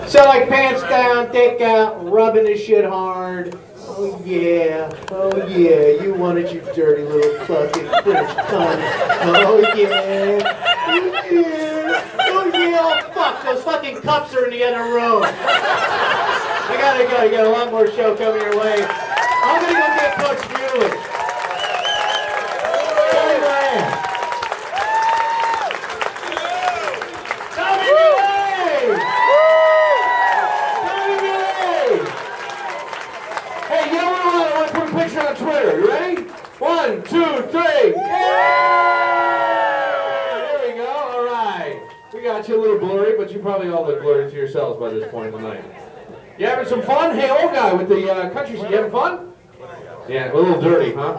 So like pants down, dick out, rubbing the shit hard. Oh yeah, you want it, you dirty little fucking French cunt. Oh yeah, oh fuck, those fucking cups are in the other room. I gotta go, you got a lot more show coming your way. I'm gonna go get Coach Bueller. On Twitter, you ready? 1, 2, 3. Yeah! There we go. All right. We got you a little blurry, but you probably all look blurry to yourselves by this point tonight. You having some fun? Hey, old guy with the country shit, you having fun? Yeah, a little dirty, huh?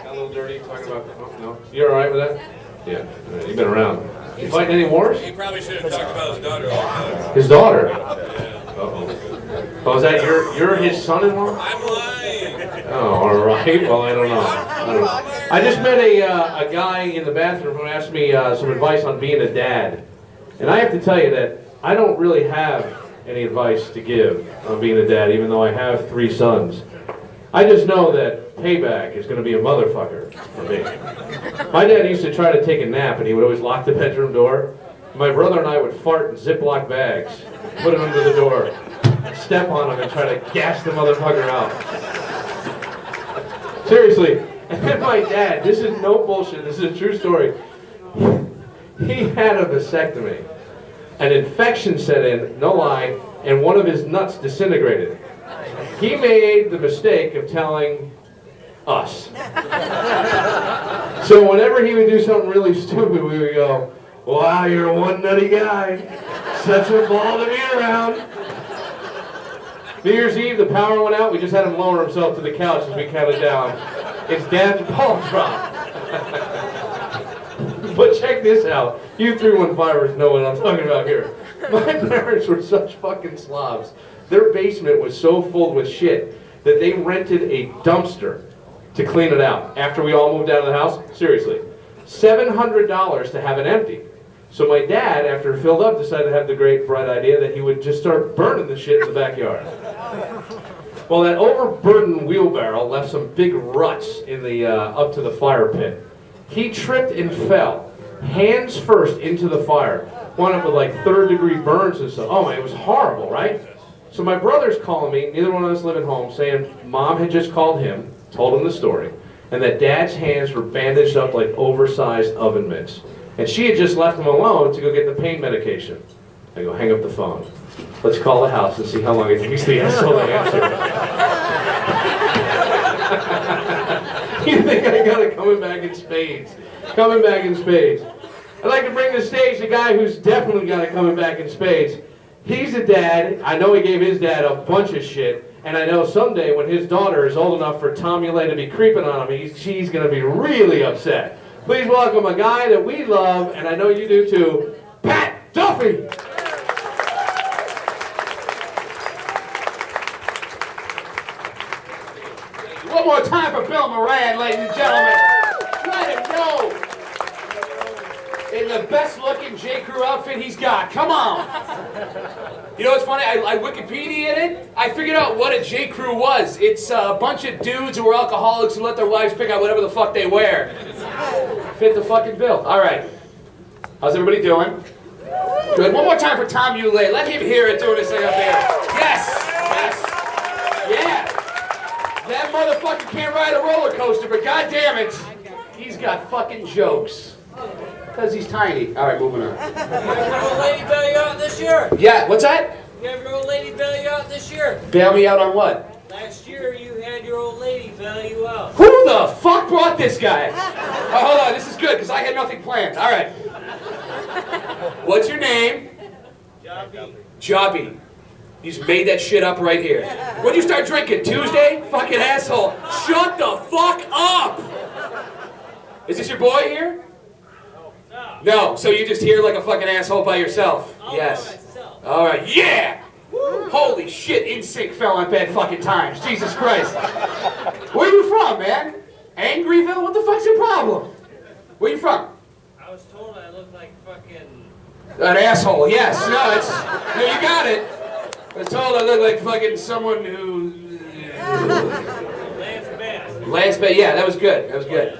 A little dirty. Talking about. Oh, no. You all right with that? Yeah. You've been around. You fighting any wars? He probably should have talked about his daughter all the time. His daughter? Uh-oh. Oh, is that you're his son-in-law? I'm lying. Oh, all right. Well, I don't know. I just met a guy in the bathroom who asked me some advice on being a dad. And I have to tell you that I don't really have any advice to give on being a dad, even though I have 3 sons. I just know that payback is going to be a motherfucker for me. My dad used to try to take a nap, and he would always lock the bedroom door. My brother and I would fart in Ziploc bags, put them under the door, step on them, and try to gas the motherfucker out. Seriously. And then my dad, this is no bullshit, this is a true story. He had a vasectomy. An infection set in, no lie, and one of his nuts disintegrated. He made the mistake of telling us. So whenever he would do something really stupid, we would go, "Wow, you're one nutty guy. Such a ball to be around." New Year's Eve, the power went out. We just had him lower himself to the couch as we counted down. It's Dad's ball drop. But check this out. You 315ers know what I'm talking about here. My parents were such fucking slobs. Their basement was so filled with shit that they rented a dumpster to clean it out. After we all moved out of the house, seriously, $700 to have it empty. So my dad, after it filled up, decided to have the great bright idea that he would just start burning the shit in the backyard. Well, that overburdened wheelbarrow left some big ruts in the up to the fire pit. He tripped and fell, hands first into the fire. Wound up with like 3rd-degree burns and stuff. Oh man, it was horrible, right? So my brother's calling me, neither one of us live at home, saying Mom had just called him, told him the story, and that Dad's hands were bandaged up like oversized oven mitts. And she had just left him alone to go get the pain medication. I go, hang up the phone. Let's call the house and see how long it takes the asshole to answer. You think I got it coming back in spades. Coming back in spades. I'd like to bring to the stage a guy who's definitely got it coming back in spades. He's a dad. I know he gave his dad a bunch of shit. And I know someday when his daughter is old enough for Tom Ulay to be creeping on him, she's going to be really upset. Please welcome a guy that we love, and I know you do too, Pat Duffy. One more time for Bill Moran, ladies and gentlemen. Let him know. In the best-looking J. Crew outfit he's got. Come on. You know what's funny? I Wikipedia'd it. I figured out what a J. Crew was. It's a bunch of dudes who are alcoholics who let their wives pick out whatever the fuck they wear. Fit the fucking bill. All right. How's everybody doing? Good. One more time for Tom Ulay. Let him hear it doing this thing up there. Yes. Yes. Yeah. That motherfucker can't ride a roller coaster, but goddamn it, he's got fucking jokes. Because he's tiny. All right, moving on. You have your old lady bail you out this year? Yeah, what's that? You have your old lady bail you out this year? Bail me out on what? Last year you had your old lady bail you out. Who the fuck brought this guy? Hold on, this is good, because I had nothing planned. All right. What's your name? Jobby. Jobby. You just made that shit up right here. When'd you start drinking? Tuesday? Fucking asshole. Shut the fuck up! Is this your boy here? No, so you just here like a fucking asshole by yourself? Yes. All right, yeah! Woo. Holy shit, NSYNC fell on bad fucking times. Jesus Christ. Where you from, man? Angryville? What the fuck's your problem? Where you from? I was told I looked like fucking... An asshole, yes. No, you got it. I was told I look like fucking someone who... Lance Bass. Lance Bay, yeah, that was good. That was good.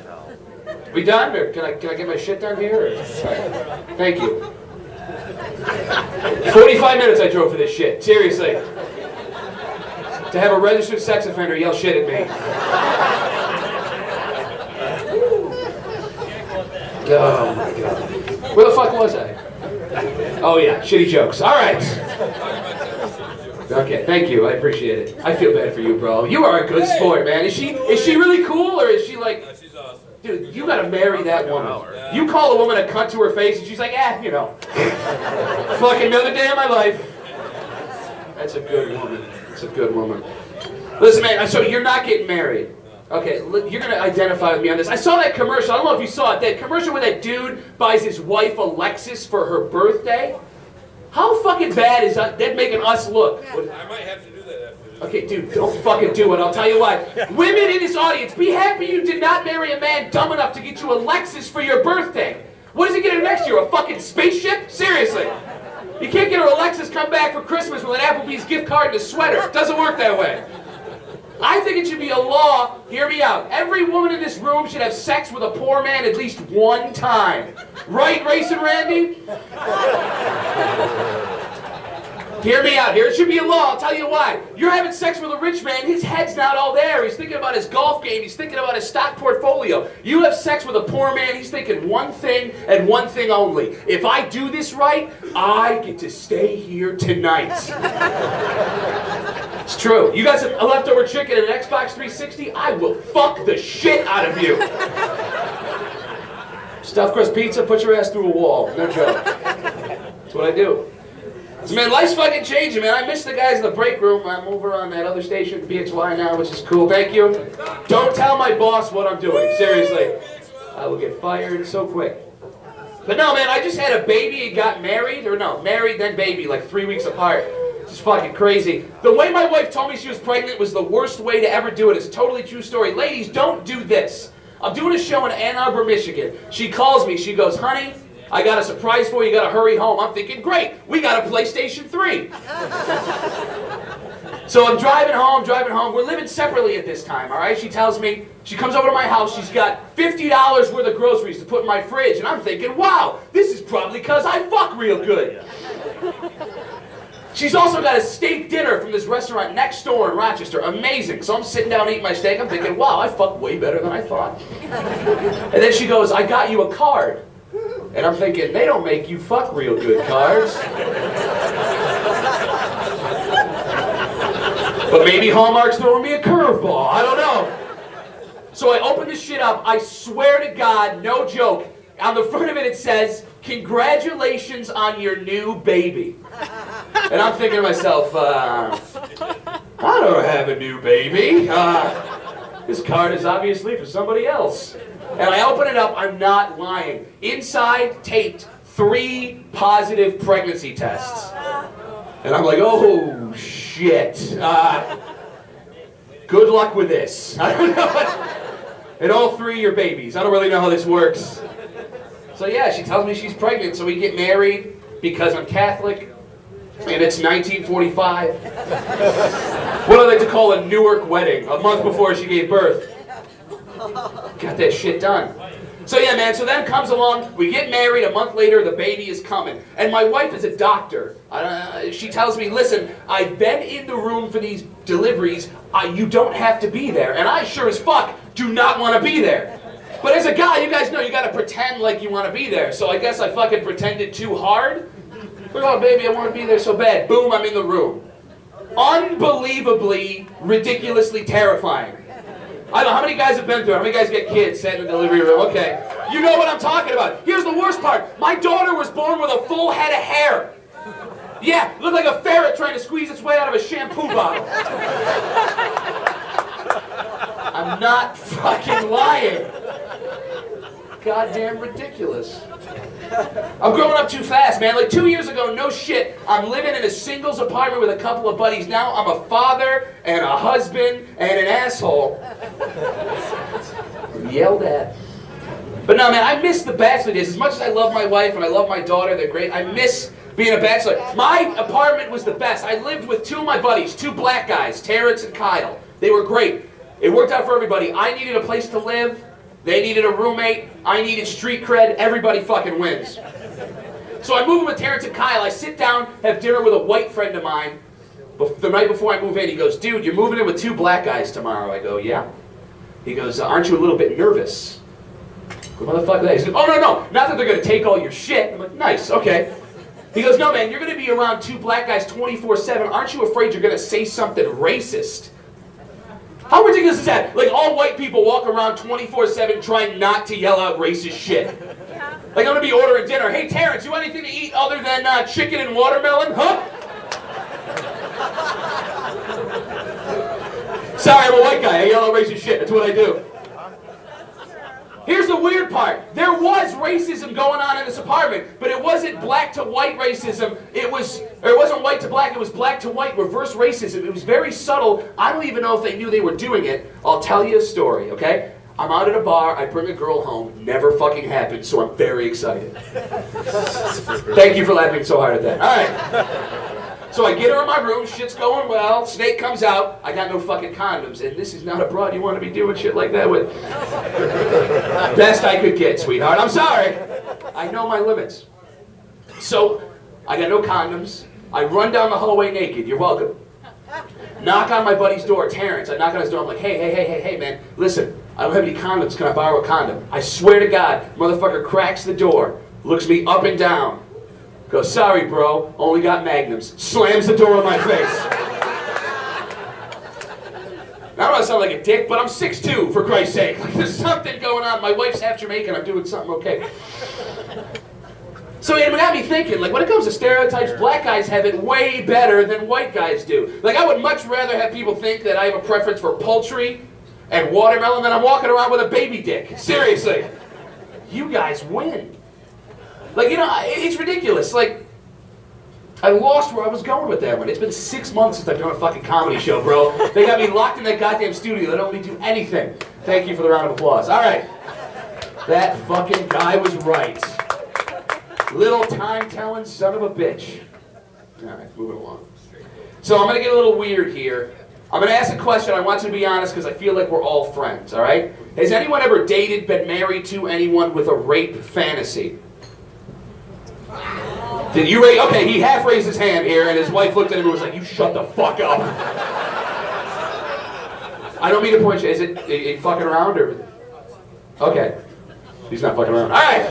We done, or can I get my shit done here? Or? Right. Thank you. 45 minutes I drove for this shit. Seriously. To have a registered sex offender yell shit at me. Oh my god. Where the fuck was I? Oh yeah, shitty jokes. All right. Okay, thank you. I appreciate it. I feel bad for you, bro. You are a good sport, man. Is she really cool, or is she like... No, she's awesome. Dude, you gotta marry that woman. You call a woman a cunt to her face, and she's like, you know. Fucking another day of my life. That's a good woman. That's a good woman. Listen, man, so you're not getting married. Okay, you're gonna identify with me on this. I saw that commercial. I don't know if you saw it. That commercial where that dude buys his wife a Lexus for her birthday. How fucking bad is that making us look? I might have to do that after this. Okay, dude, don't fucking do it. I'll tell you why. Women in this audience, be happy you did not marry a man dumb enough to get you a Lexus for your birthday. What does he get her next year? A fucking spaceship? Seriously. You can't get her a Lexus, come back for Christmas with an Applebee's gift card and a sweater. It doesn't work that way. I think it should be a law, hear me out. Every woman in this room should have sex with a poor man at least one time. Right, Racing Randy? Hear me out here. It should be a law. I'll tell you why. You're having sex with a rich man. His head's not all there. He's thinking about his golf game. He's thinking about his stock portfolio. You have sex with a poor man. He's thinking one thing and one thing only. If I do this right, I get to stay here tonight. It's true. You guys have a leftover chicken and an Xbox 360? I will fuck the shit out of you. Stuffed crust pizza, put your ass through a wall. No joke. That's what I do. So, man, life's fucking changing, man. I miss the guys in the break room. I'm over on that other station, BXY now, which is cool. Thank you. Don't tell my boss what I'm doing. Seriously. I will get fired so quick. But no, man, I just had a baby and got married. Or no, married then baby, like 3 weeks apart. It's fucking crazy. The way my wife told me she was pregnant was the worst way to ever do it. It's a totally true story. Ladies, don't do this. I'm doing a show in Ann Arbor, Michigan. She calls me. She goes, honey, I got a surprise for you. You got to hurry home. I'm thinking, great. We got a PlayStation 3. So I'm driving home. We're living separately at this time, all right? She tells me, she comes over to my house. She's got $50 worth of groceries to put in my fridge. And I'm thinking, wow, this is probably because I fuck real good. She's also got a steak dinner from this restaurant next door in Rochester. Amazing. So I'm sitting down eating my steak. I'm thinking, wow, I fuck way better than I thought. And then she goes, I got you a card. And I'm thinking, they don't make you fuck real good cards. But maybe Hallmark's throwing me a curveball. I don't know. So I open this shit up. I swear to God, no joke. On the front of it, it says, congratulations on your new baby. And I'm thinking to myself, I don't have a new baby. This card is obviously for somebody else. And I open it up, I'm not lying. Inside, taped 3 positive pregnancy tests. And I'm like, oh, shit. Good luck with this. I don't know. And all 3 are babies. I don't really know how this works. So yeah, she tells me she's pregnant, so we get married because I'm Catholic. And it's 1945. What I like to call a Newark wedding, a month before she gave birth. Got that shit done. So yeah, man, so then comes along, we get married, a month later, the baby is coming. And my wife is a doctor. She tells me, listen, I've been in the room for these deliveries. You don't have to be there. And I sure as fuck do not want to be there. But as a guy, you guys know you got to pretend like you want to be there. So I guess I fucking pretended too hard. Oh, baby, I want to be there so bad. Boom, I'm in the room. Unbelievably, ridiculously terrifying. I don't know how many guys have been through it. How many guys get kids sat in the delivery room? Okay. You know what I'm talking about. Here's the worst part. My daughter was born with a full head of hair. Yeah, looked like a ferret trying to squeeze its way out of a shampoo bottle. I'm not fucking lying. Goddamn ridiculous. I'm growing up too fast, man. Like 2 years ago, no shit, I'm living in a singles apartment with a couple of buddies. Now I'm a father and a husband and an asshole. Yelled at. But no, man, I miss the bachelor days. As much as I love my wife and I love my daughter, they're great. I miss being a bachelor. My apartment was the best. I lived with two of my buddies, two black guys, Terrence and Kyle. They were great. It worked out for everybody. I needed a place to live. They needed a roommate. I needed street cred. Everybody fucking wins. So I move in with Terrence and Kyle. I sit down, have dinner with a white friend of mine. The night before I move in, he goes, dude, you're moving in with two black guys tomorrow. I go, yeah. He goes, aren't you a little bit nervous? What the fuck is that? He goes, oh, no, not that they're going to take all your shit. I'm like, nice, okay. He goes, no, man, you're going to be around two black guys 24/7. Aren't you afraid you're going to say something racist? How ridiculous is that? Like, all white people walk around 24/7 trying not to yell out racist shit. Yeah. Like, I'm going to be ordering dinner. Hey, Terrence, you want anything to eat other than chicken and watermelon? Huh? Sorry, I'm a white guy. I yell out racist shit. That's what I do. Here's the weird part. There was racism going on in this apartment, but it wasn't black to white racism. It wasn't white to black. It was black to white, reverse racism. It was very subtle. I don't even know if they knew they were doing it. I'll tell you a story, okay? I'm out at a bar. I bring a girl home. Never fucking happened, so I'm very excited. Thank you for laughing so hard at that. All right. So I get her in my room, shit's going well, Snake comes out, I got no fucking condoms, and this is not a broad you want to be doing shit like that with. Best I could get, sweetheart, I'm sorry. I know my limits. So, I got no condoms, I run down the hallway naked, you're welcome. Knock on my buddy's door, Terrence, I knock on his door, I'm like, hey, man, listen, I don't have any condoms, can I borrow a condom? I swear to God, motherfucker cracks the door, looks me up and down, goes, sorry, bro, only got magnums. Slams the door in my face. Now, I don't want to sound like a dick, but I'm 6'2", for Christ's sake. Like, there's something going on. My wife's half Jamaican. I'm doing something okay. So it got me thinking, like, when it comes to stereotypes, black guys have it way better than white guys do. Like, I would much rather have people think that I have a preference for poultry and watermelon than I'm walking around with a baby dick. Seriously. You guys win. Like, you know, it's ridiculous. Like, I lost where I was going with that one. It's been 6 months since I've done a fucking comedy show, bro. They got me locked in that goddamn studio. They don't let me do anything. Thank you for the round of applause. All right. That fucking guy was right. Little time-telling son of a bitch. All right, moving along. So I'm going to get a little weird here. I'm going to ask a question. I want you to be honest because I feel like we're all friends, all right? Has anyone ever dated, been married to anyone with a rape fantasy? Did you raise? Okay, he half raised his hand here, and his wife looked at him and was like, "You shut the fuck up." I don't mean to point you. Is it fucking around or? Okay, he's not fucking around. All right.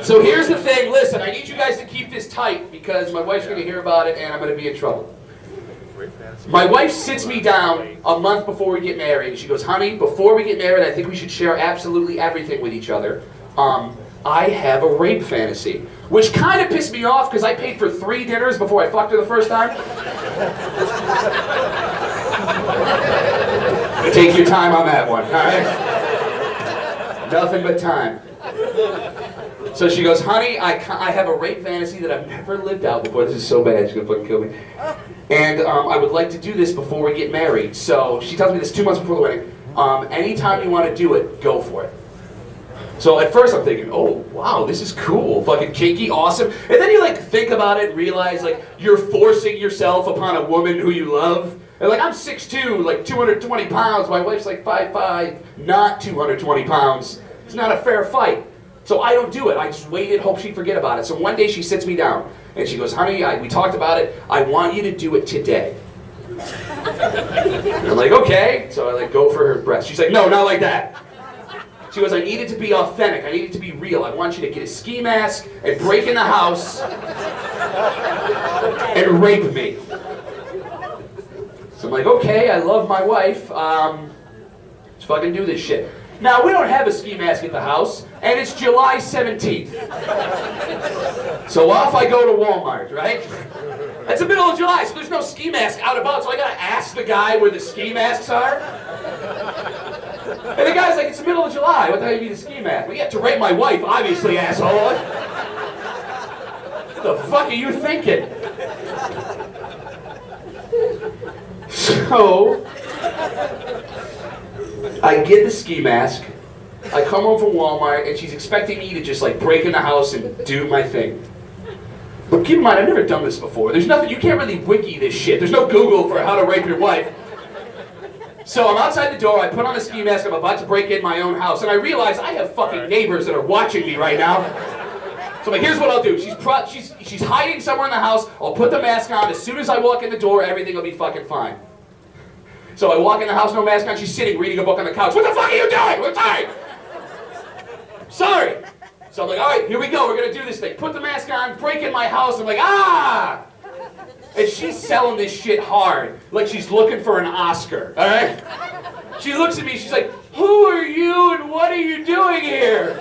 So here's the thing. Listen, I need you guys to keep this tight because my wife's going to hear about it, and I'm going to be in trouble. My wife sits me down a month before we get married, and she goes, "Honey, before we get married, I think we should share absolutely everything with each other. I have a rape fantasy," which kind of pissed me off because I paid for 3 dinners before I fucked her the first time. Take your time on that one, all right? Nothing but time. So she goes, "Honey, I have a rape fantasy that I've never lived out before." This is so bad, she's gonna fucking kill me. "And I would like to do this before we get married." So she tells me this 2 months before the wedding. "Anytime you want to do it, go for it." So at first I'm thinking, oh, wow, this is cool, fucking kinky, awesome. And then you like think about it and realize like you're forcing yourself upon a woman who you love. And like I'm 6'2", like 220 pounds. My wife's like 5'5", not 220 pounds. It's not a fair fight. So I don't do it. I just waited, hope she'd forget about it. So one day she sits me down and she goes, "Honey, we talked about it. I want you to do it today." And I'm like, okay. So I like go for her breast. She's like, "No, not like that." She goes, "I need it to be authentic. I need it to be real. I want you to get a ski mask and break in the house and rape me." So I'm like, okay, I love my wife. Let's fucking do this shit. Now, we don't have a ski mask at the house, and it's July 17th. So off I go to Walmart, right? It's the middle of July, so there's no ski mask out about, so I gotta ask the guy where the ski masks are. And the guy's like, "It's the middle of July. What the hell do you need a ski mask?" "Well, yeah, to rape my wife, obviously, asshole." What the fuck are you thinking? So, I get the ski mask. I come home from Walmart, and she's expecting me to just like break in the house and do my thing. keep in mind, I've never done this before. There's nothing, you can't really wiki this shit. There's no Google for how to rape your wife. So I'm outside the door, I put on a ski mask, I'm about to break in my own house, and I realize I have fucking neighbors that are watching me right now. So I'm like, here's what I'll do. She's hiding somewhere in the house, I'll put the mask on, as soon as I walk in the door, everything will be fucking fine. So I walk in the house, no mask on, she's sitting, reading a book on the couch. What the fuck are you doing? We're tired. Sorry. So I'm like, all right, here we go, we're gonna do this thing. Put the mask on, break in my house, I'm like, ah! And she's selling this shit hard, like she's looking for an Oscar, all right? She looks at me, she's like, who are you and what are you doing here?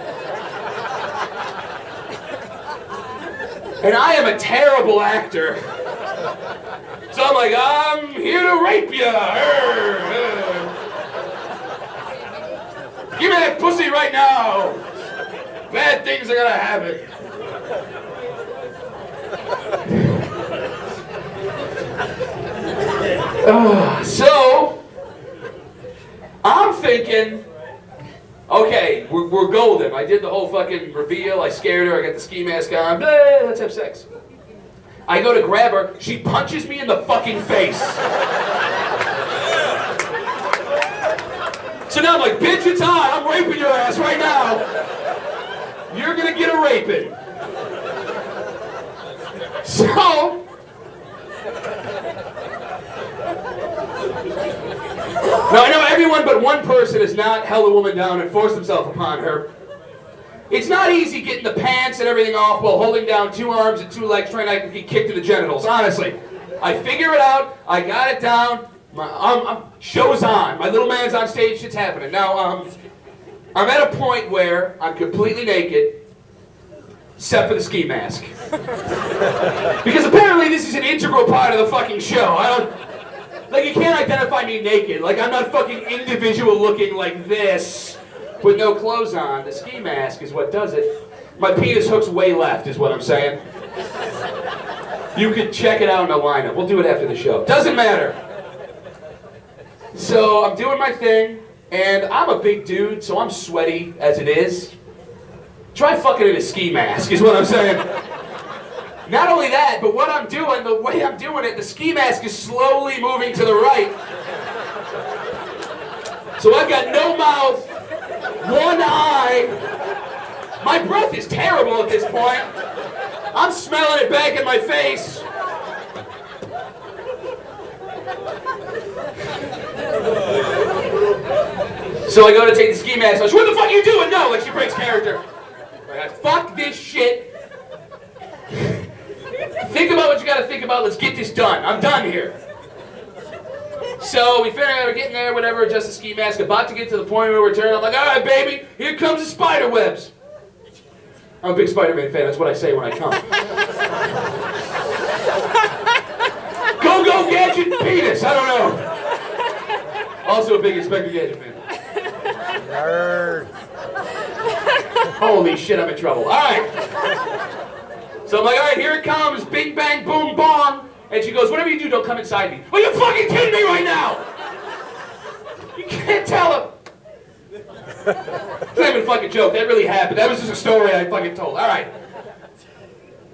And I am a terrible actor. So I'm like, I'm here to rape you. Give me that pussy right now. Bad things are gonna happen. So, I'm thinking, okay, we're golden. I did the whole fucking reveal. I scared her. I got the ski mask on. Blah, let's have sex. I go to grab her. She punches me in the fucking face. So now I'm like, bitch, it's on. I'm raping your ass right now. You're gonna get a raping. So, now I know everyone but one person has not held a woman down and forced himself upon her. It's not easy getting the pants and everything off while holding down 2 arms and 2 legs trying not to get kicked in the genitals, honestly. I figure it out, I got it down, show's on, my little man's on stage, shit's happening. Now, I'm at a point where I'm completely naked, except for the ski mask. Because apparently this is an integral part of the fucking show. Like, you can't identify me naked. Like, I'm not fucking individual looking like this with no clothes on. The ski mask is what does it. My penis hooks way left is what I'm saying. You could check it out in the lineup. We'll do it after the show. Doesn't matter. So I'm doing my thing, and I'm a big dude, so I'm sweaty as it is. Try fucking in a ski mask is what I'm saying. Not only that, but what I'm doing, the way I'm doing it, the ski mask is slowly moving to the right. So I've got no mouth, one eye. My breath is terrible at this point. I'm smelling it back in my face. So I go to take the ski mask off. What the fuck are you doing? No, like she breaks character. Like, fuck this shit. Think about what you gotta think about. Let's get this done. I'm done here. So we figure out we're getting there, whatever, adjust the ski mask, about to get to the point where we're turning. I'm like, all right, baby, here comes the spider webs. I'm a big Spider-Man fan. That's what I say when I come. Go, Gadget, penis. I don't know. Also a big Inspector Gadget fan. Nerd. Holy shit, I'm in trouble. All right. So I'm like, all right, here it comes. Bing, bang, boom, bong. And she goes, whatever you do, don't come inside me. Are you fucking kidding me right now? You can't tell him. It's not even a fucking joke. That really happened. That was just a story I fucking told. All right.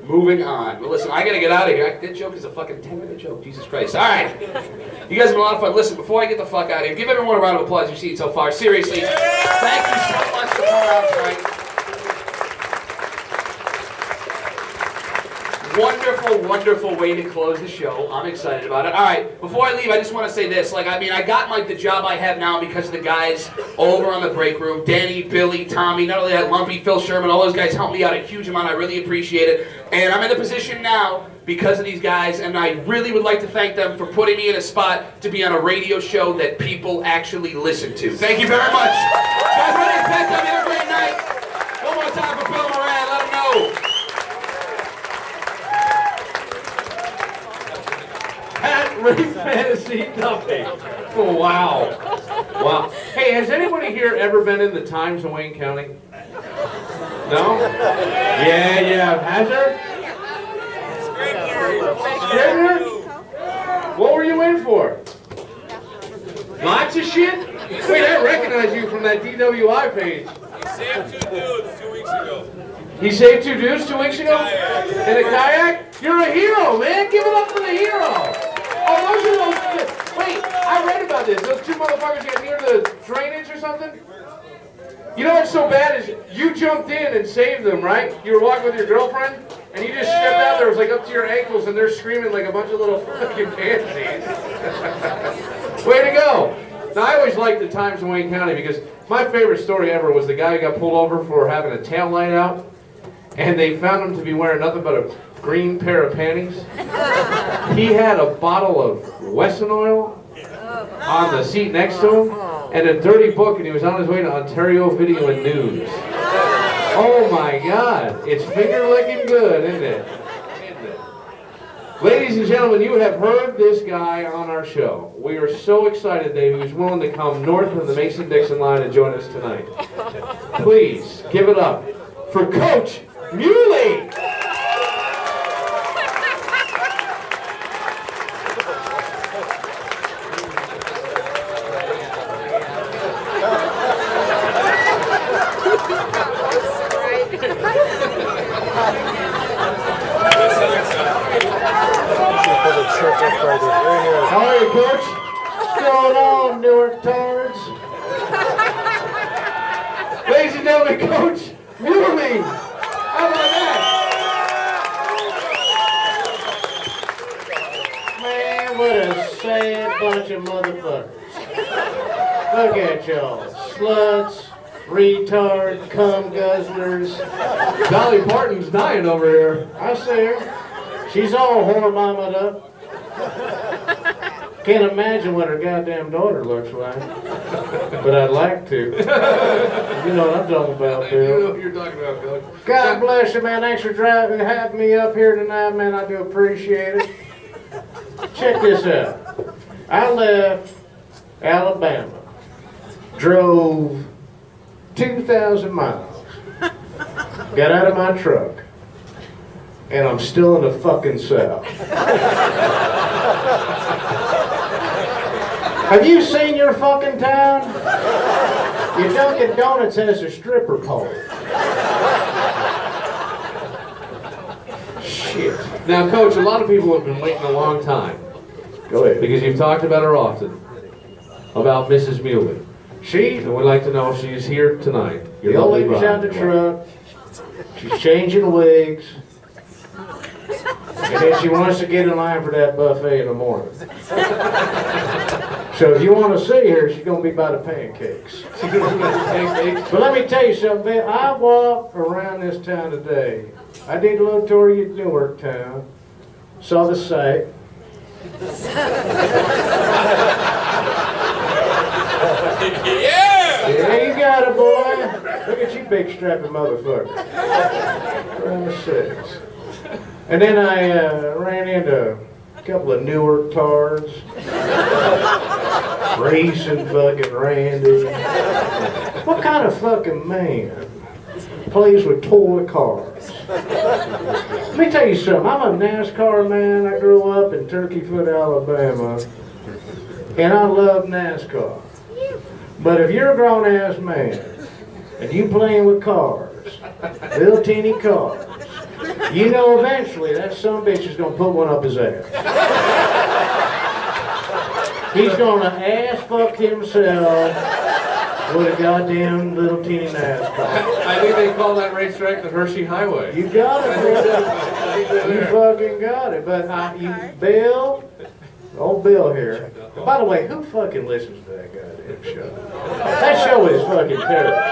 Moving on. Well, listen, I gotta get out of here. That joke is a fucking 10-minute joke. Jesus Christ. All right. You guys have been a lot of fun. Listen, before I get the fuck out of here, give everyone a round of applause you've seen so far. Seriously. Thank you so much for coming out tonight. Wonderful, wonderful way to close the show. I'm excited about it. All right, before I leave, I just want to say this. Like, I mean, I got the job I have now because of the guys over on the break room. Danny, Billy, Tommy, not only that, Lumpy, Phil Sherman, all those guys helped me out a huge amount. I really appreciate it. And I'm in the position now because of these guys, and I really would like to thank them for putting me in a spot to be on a radio show that people actually listen to. Thank you very much. Guys, my name's Pat Duffy. Have a great night. One more time for Bill Moran. Let him know. Rape Fantasy Duffy. Oh, wow. Wow. Hey, has anybody here ever been in the Times of Wayne County? No? Yeah. Has there? What were you in for? Lots of shit? Wait, I recognize you from that DWI page. He saved 2 dudes 2 weeks ago. He saved 2 dudes 2 weeks ago? In a kayak? You're a hero, man. Give it up for the hero. Oh, those are those. Wait, I read about this. Those two motherfuckers got near the drainage or something. You know what's so bad is you jumped in and saved them, right? You were walking with your girlfriend, and you just stepped out there. It was like up to your ankles, and they're screaming like a bunch of little fucking pansies. Way to go. Now, I always liked the times in Wayne County because my favorite story ever was the guy who got pulled over for having a tail light out, and they found him to be wearing nothing but a green pair of panties. He had a bottle of Wesson oil on the seat next to him, and a dirty book, and he was on his way to Ontario Video and News. Oh my God, it's finger licking good, isn't it? Ladies and gentlemen, you have heard this guy on our show. We are so excited that he was willing to come north of the Mason-Dixon line and join us tonight. Please give it up for Coach Muley. How are you, Coach? What's going on, Newark Tards? Ladies and gentlemen, Coach Muley. How about that? Man, what a sad bunch of motherfuckers. Look at y'all. Sluts, retard, cum guzzlers. Dolly Parton's dying over here. I see her. She's all whore mamaed up. Can't imagine what her goddamn daughter looks like. But I'd like to. You know what I'm talking about, You know Bill. what you're talking about, Coach. God bless you, man. Thanks for having me up here tonight, man. I do appreciate it. Check this out. I left Alabama, drove 2,000 miles, got out of my truck, and I'm still in the fucking South. Have you seen your fucking town? Your Dunkin' Donuts has a stripper pole. Shit. Now, Coach, a lot of people have been waiting a long time Go ahead. because you've talked about her often, about Mrs. Muley. She, And we'd like to know if she's here tonight. Your the old lovely lady's out the bride. truck. She's changing wigs. And then she wants to get in line for that buffet in the morning. So if you want to see her, she's going to be by the pancakes. But let me tell you something, man. I walked around this town today. I did a little tour of Newark town. Saw the site. Yeah! Yeah, you got it, boy. Look at you, big strapping motherfucker. Around the six. And then I ran into a couple of Newark tards. Racing fucking Randy. What kind of fucking man plays with toy cars? Let me tell you something. I'm a NASCAR man. I grew up in Turkeyfoot, Alabama. And I love NASCAR. But if you're a grown-ass man and you playing with cars, little teeny cars, you know eventually that sumbitch is going to put one up his ass. He's going to ass fuck himself with a goddamn little teeny NASCAR. I think they call that racetrack the Hershey Highway. You got it, bro. You fucking got it. But Bill, old Bill here. And by the way, who fucking listens to that goddamn show? That show is fucking terrible.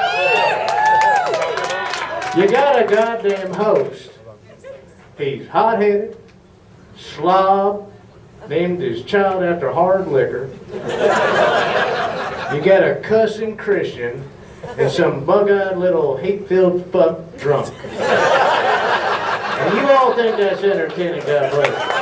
You got a goddamn host. He's hot-headed, slob, named his child after hard liquor. You got a cussing Christian and some bug-eyed little hate-filled fuck drunk. And you all think that's entertaining, God bless you.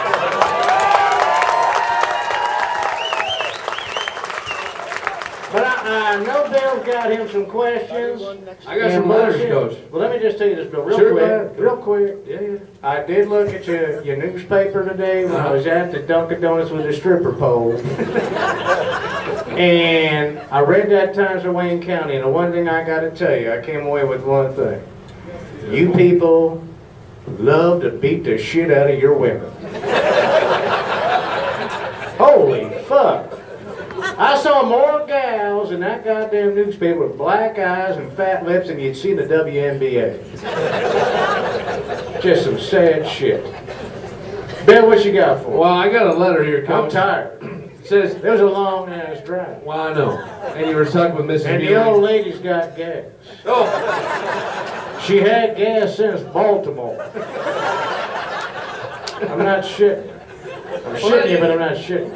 But I know Bill's got him some questions. I got some letters, Coach. Well, let me just tell you this, Bill, Sure, go ahead. real quick. Yeah. I did look at your newspaper today when I was at the Dunkin' Donuts with a stripper pole. And I read that Times of Wayne County, and the one thing I got to tell you, I came away with one thing. You people love to beat the shit out of your women. Holy fuck. I saw more gals in that goddamn newspaper with black eyes and fat lips than you'd see in the WNBA. Just some sad shit. Bill, what you got for me? Well, I got a letter here, I'm Coach. tired. It says, It was a long ass drive. well, I know. And you were stuck with Mrs. And the Bueller. old lady's got gas. Oh, She had gas since Baltimore. I'm not shitting. I'm shitting you, but I'm not shitting.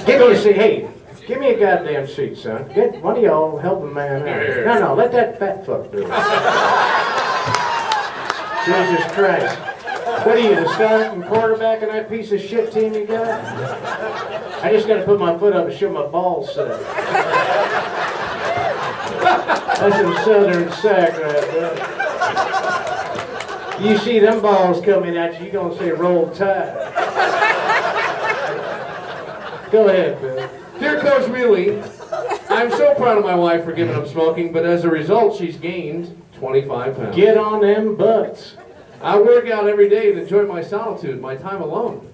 Give me a seat. Hey, give me a goddamn seat, son. Get one of y'all help a man out. No, let that fat fuck do it. Jesus Christ. What are you, the starting quarterback in that piece of shit team you got? I just gotta put my foot up and show my balls set. That's some southern sack right there. You see them balls coming at you, you're gonna say roll tide. Go ahead, Bill. dear Coach Muley, I'm so proud of my wife for giving up smoking, but as a result, she's gained 25 pounds. Get on them butts. I work out every day and enjoy my solitude, my time alone.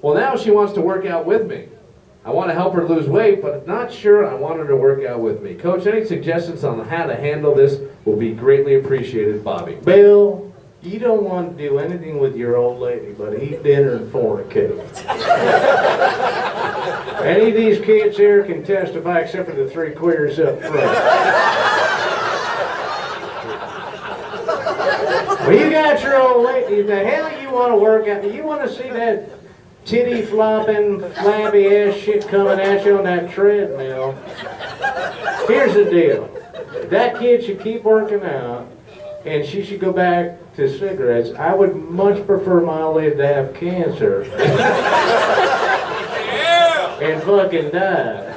Well, now she wants to work out with me. I want to help her lose weight, but not sure I want her to work out with me. Coach, any suggestions on how to handle this will be greatly appreciated, Bobby. Bill, you don't want to do anything with your old lady but eat dinner and fornicate. Any of these kids here can testify except for the three queers up front. Well, you got your old lady. The hell you want to work out? You want to see that titty flopping, flabby ass shit coming at you on that treadmill? Here's the deal. That kid should keep working out, and she should go back to cigarettes. I would much prefer my old lady to have cancer and fucking die.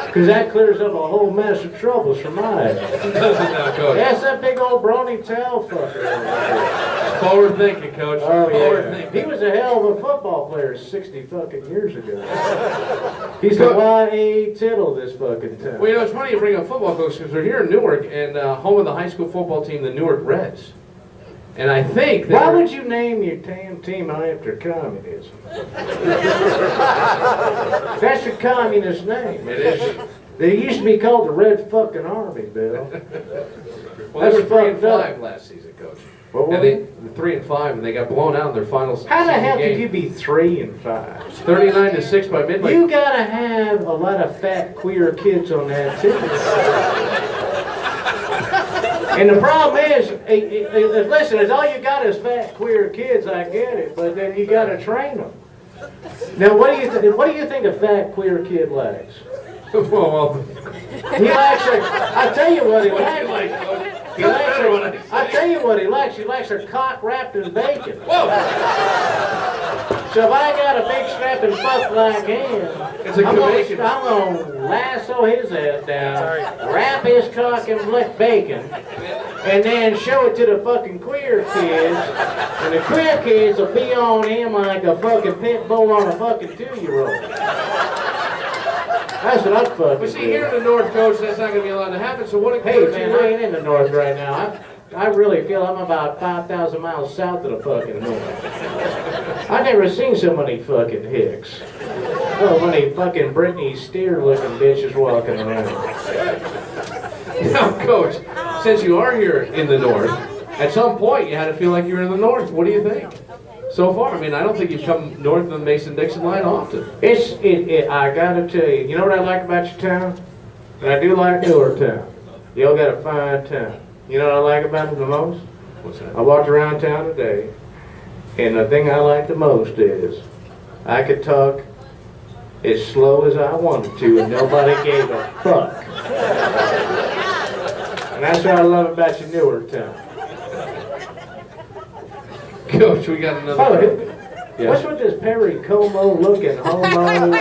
Because that clears up a whole mess of troubles for my ass. Doesn't now, Coach? That's that big old brawny tail fucker. Forward thinking, Coach. Oh, Forward yeah. thinking. He was a hell of a football player 60 fucking years ago. He's the YA tittle this fucking time. Well, you know, it's funny you bring up football, Coach, because we're here in Newark and home of the high school football team, the Newark Reds. And I think that Why would you name your damn team after communism? That's a communist name. It is. They used to be called the Red fucking Army, Bill. Well, they were That's 3-5 fucked up. last season, Coach. What was And they 3-5, and they got blown out in their finals. How the hell game. could you be 3-5? 39-6 by midnight. You gotta have a lot of fat queer kids on that team. And the problem is, listen, if all you got is fat queer kids, I get it, but then you gotta train them. Now, what do you think a fat queer kid likes? Well, He likes I tell you what he likes. He likes better when I her, say I tell you what he likes. He likes her cock wrapped in bacon. whoa! So if I got a big strapping fuck like him, It's a I'm bacon. gonna lasso his ass down, wrap his cock in bacon, and then show it to the fucking queer kids, and the queer kids will be on him like a fucking pit bull on a fucking 2-year-old. That's what I'm fucking But see, do. here in the North, Coach, that's not going to be allowed to happen. So what? Hey man, I ain't in the north right now. I really feel I'm about 5,000 miles south of the fucking north. I've never seen so many fucking hicks. So many fucking Britney Steer-looking bitches walking around. Now, Coach, since you are here in the North, at some point you had to feel like you were in the North. What do you think? So far, I mean, I don't think you've come north of the Mason-Dixon line often. I gotta tell you, you know what I like about your town? And I do like Newark town. Y'all got a fine town. You know what I like about it the most? What's that? I walked around town today, and the thing I like the most is I could talk as slow as I wanted to, and nobody gave a fuck. And that's what I love about your Newark town. Coach, we got another. Oh, Yeah. what's with this Perry Como looking homo?